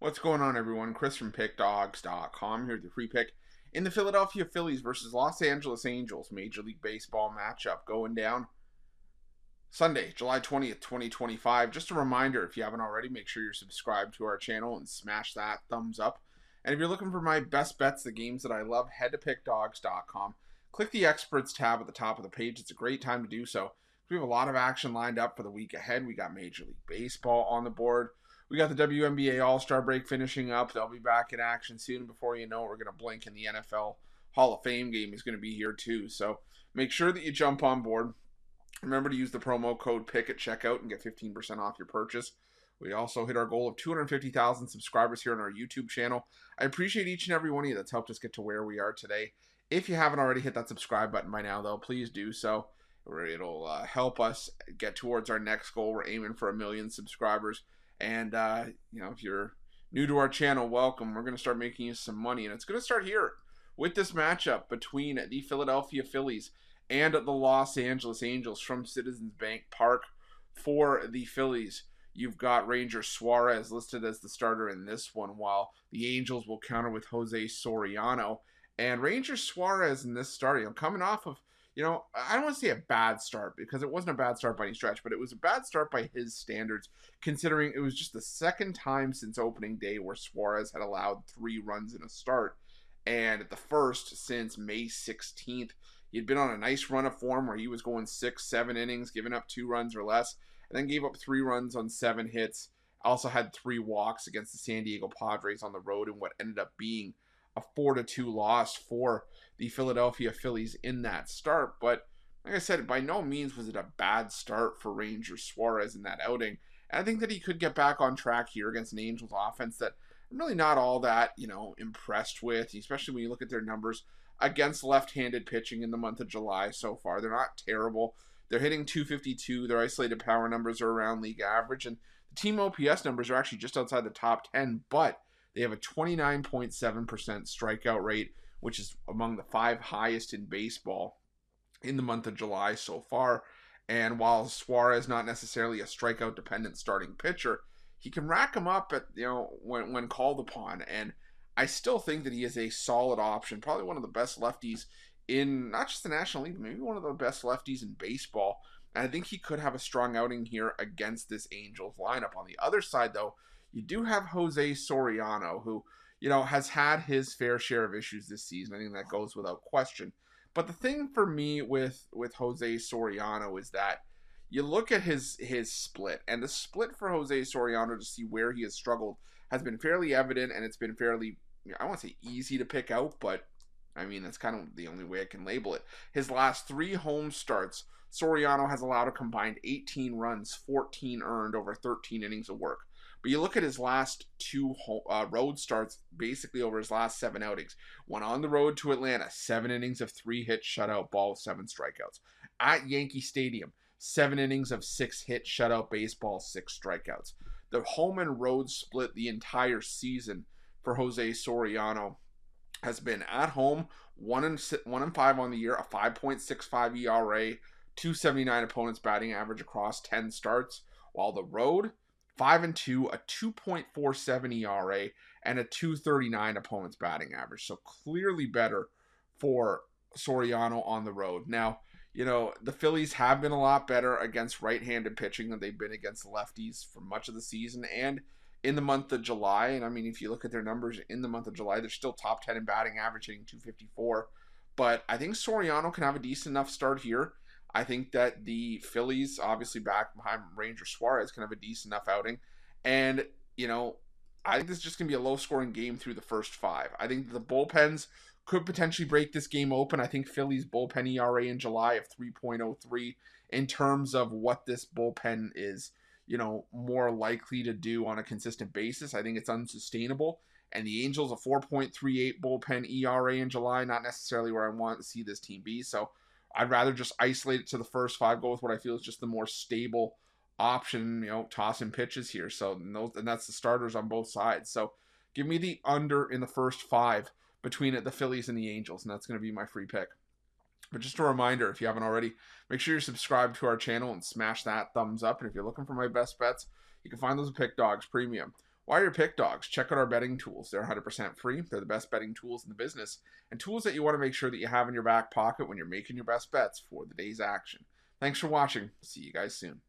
What's going on, everyone? Chris from Pickdawgz.com here with the free pick in the Philadelphia Phillies versus Los Angeles Angels Major League Baseball matchup going down Sunday, July 20th, 2025. Just a reminder, if you haven't already, make sure you're subscribed to our channel and smash that thumbs up. And if you're looking for my best bets, the games that I love, head to Pickdawgz.com. Click the Experts tab at the top of the page. It's a great time to do so. We have a lot of action lined up for the week ahead. We got Major League Baseball on the board. We got the WNBA All-Star break finishing up. They'll be back in action soon. Before you know it, we're going to blink, and the NFL Hall of Fame game is going to be here too. So make sure that you jump on board. Remember to use the promo code PICK at checkout and get 15% off your purchase. We also hit our goal of 250,000 subscribers here on our YouTube channel. I appreciate each and every one of you that's helped us get to where we are today. If you haven't already hit that subscribe button by now, though, please do so. It'll help us get towards our next goal. We're aiming for 1 million subscribers. And, if you're new to our channel, welcome. We're going to start making you some money. And it's going to start here with this matchup between the Philadelphia Phillies and the Los Angeles Angels from Citizens Bank Park. For the Phillies, you've got Ranger Suarez listed as the starter in this one, while the Angels will counter with Jose Soriano. And Ranger Suarez in this start, coming off of, I don't want to say a bad start because it wasn't a bad start by any stretch, but it was a bad start by his standards, considering it was just the second time since opening day where Suarez had allowed 3 runs in a start, and the first since May 16th. He'd been on a nice run of form where he was going 6-7 innings, giving up 2 runs or less, and then gave up 3 runs on 7 hits. Also had 3 walks against the San Diego Padres on the road in what ended up being a 4-2 loss for the Philadelphia Phillies in that start. But like I said, by no means was it a bad start for Ranger Suarez in that outing. And I think that he could get back on track here against an Angels offense that I'm really not all that, impressed with, especially when you look at their numbers against left-handed pitching in the month of July so far. They're not terrible. They're hitting .252. Their isolated power numbers are around league average. And the team OPS numbers are actually just outside the top 10, but they have a 29.7% strikeout rate, which is among the 5 highest in baseball in the month of July so far. And while Suarez not necessarily a strikeout-dependent starting pitcher, he can rack them up at when called upon. And I still think that he is a solid option, probably one of the best lefties in not just the National League, but maybe one of the best lefties in baseball. And I think he could have a strong outing here against this Angels lineup. On the other side, though, you do have Jose Soriano, who, has had his fair share of issues this season. I think that goes without question. But the thing for me with Jose Soriano is that you look at his split, and the split for Jose Soriano to see where he has struggled has been fairly evident, and it's been fairly, I won't say easy to pick out, but I mean, that's kind of the only way I can label it. His last 3 home starts, Soriano has allowed a combined 18 runs, 14 earned over 13 innings of work. But you look at his last 2 road starts, basically over his last 7 outings. One on the road to Atlanta, 7 innings of 3 hit shutout ball, 7 strikeouts. At Yankee Stadium, 7 innings of 6 hit shutout baseball, 6 strikeouts. The home and road split the entire season for Jose Soriano has been at home 1-5 on the year, a 5.65 ERA, 279 opponents batting average across 10 starts, while the road 5-2, a 2.47 ERA, and a 239 opponents batting average. So clearly better for Soriano on the road. Now, the Phillies have been a lot better against right-handed pitching than they've been against lefties for much of the season and in the month of July. And I mean, if you look at their numbers in the month of July, they're still top 10 in batting average, hitting .254. But I think Soriano can have a decent enough start here. I think that the Phillies, obviously back behind Ranger Suarez, can have a decent enough outing. And, I think this is just going to be a low-scoring game through the first 5. I think the bullpens could potentially break this game open. I think Phillies bullpen ERA in July of 3.03 in terms of what this bullpen is, more likely to do on a consistent basis. I think it's unsustainable. And the Angels, a 4.38 bullpen ERA in July, not necessarily where I want to see this team be. So I'd rather just isolate it to the first 5, go with what I feel is just the more stable option, tossing pitches here. So, and that's the starters on both sides. So give me the under in the first 5 between the Phillies and the Angels, and that's going to be my free pick. But just a reminder, if you haven't already, make sure you're subscribed to our channel and smash that thumbs up. And if you're looking for my best bets, you can find those at Pick Dawgz Premium. Why are your Pick Dawgz? Check out our betting tools. They're 100% free. They're the best betting tools in the business and tools that you want to make sure that you have in your back pocket when you're making your best bets for the day's action. Thanks for watching. See you guys soon.